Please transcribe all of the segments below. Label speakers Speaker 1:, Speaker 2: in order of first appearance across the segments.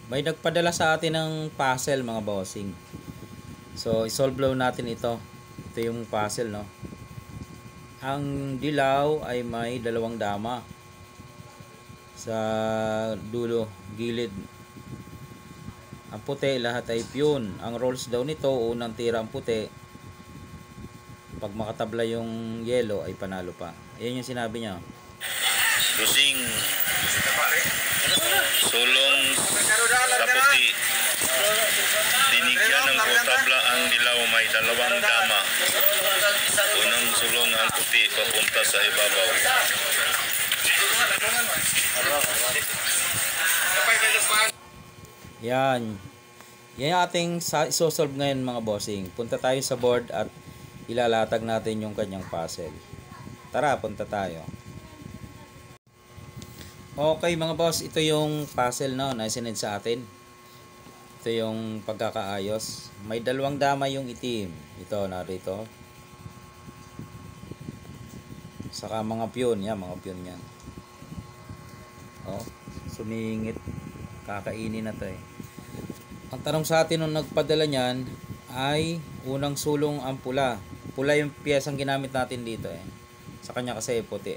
Speaker 1: May nagpadala sa atin ng puzzle mga bossing. So, isolve lang natin ito. Ito yung puzzle, no? Ang dilaw ay may dalawang dama sa dulo, gilid. Ang puti, lahat ay piyon. Ang rolls daw nito, unang tira ang puti. Pag makatabla yung yellow, ay panalo pa. Ayan yung sinabi niya.
Speaker 2: Lusing sulong sa puti. Dinigyan ng kutabla ang dilaw, may dalawang dama. Unang sulong ang puti papunta sa ibabaw.
Speaker 1: Yan. Yan yung ating isosolve ngayon mga bossing. Punta tayo sa board at ilalatag natin yung kanyang puzzle. Tara, punta tayo. Okay mga boss, ito yung puzzle na sinend sa atin. Ito yung pagkakaayos. May dalawang dama yung itim. Ito, narito. Saka mga piyon. Yan, mga piyon yan. Oh, sumingit. Kakainin na to eh. Ang tanong sa atin nung nagpadala niyan ay unang sulong ang pula. Pula yung piyesang ginamit natin dito eh. Sa kanya kasi puti.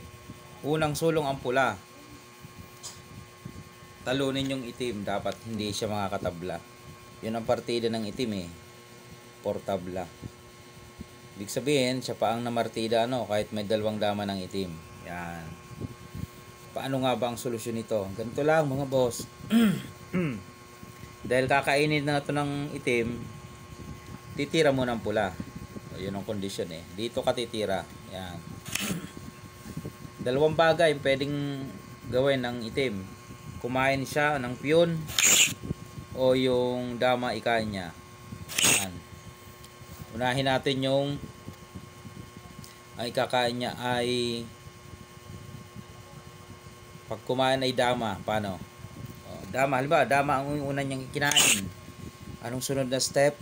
Speaker 1: Unang sulong ang pula. Talunin yung itim. Dapat hindi siya makakatabla. Yun ang partida ng itim eh. Portabla. Ibig sabihin, siya pa ang namartida kahit may dalawang dama ng itim. Yan. Paano nga ba ang solusyon nito? Ganito lang mga boss. Dahil kakainin na ito ng itim, titira mo ng pula. So, yun ang condition eh. Dito ka titira. Yan. Dalawang bagay pwedeng gawin ng itim. Kumain siya ng piyon o yung dama ikain niya. Yan. Unahin natin yung ang ikakain niya ay pag kumain ay dama. Paano? Dama, halimbawa, dama ang una niyang kinain. Anong sunod na step?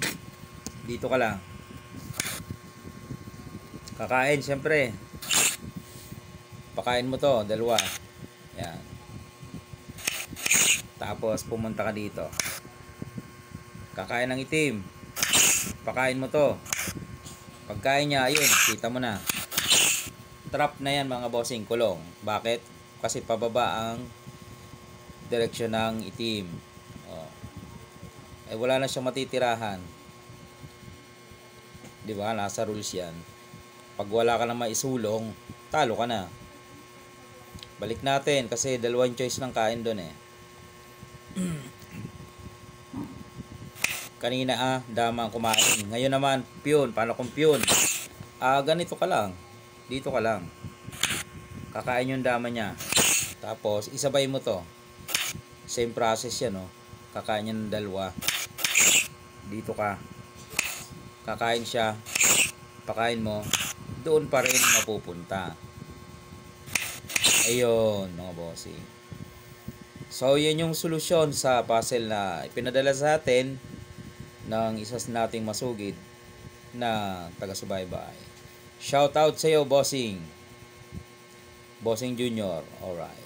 Speaker 1: Dito ka lang. Kakain, syempre. Pakain mo to, dalawa. Yan. Tapos, pumunta ka dito. Kakain ng itim. Pakain mo to. Pagkain niya, ayun, kita mo na. Trap na yan mga bossing, kulong. Bakit? Kasi pababa ang direksyon ng itim. Eh wala na siyang matitirahan. 'Di ba? Nasa rules 'yan. Pag wala ka na maisulong, talo ka na. Balik natin kasi dalawang choice ng kain doon eh. Kanina dama ang kumain. Ngayon naman piyon. Paano kung piyon? Ganito ka lang. Dito ka lang. Kakain yung dama niya. Tapos isabay mo to. Same process yan, no? Kakain niya ng dalawa. Dito ka. Kakain siya. Pakain mo. Doon pa rin mapupunta. Ayun, mga bossing. So, yan yung solusyon sa puzzle na ipinadala sa atin ng isa nating masugid na taga-subaybay. Shout out sa iyo, bossing. Bossing Junior. Alright.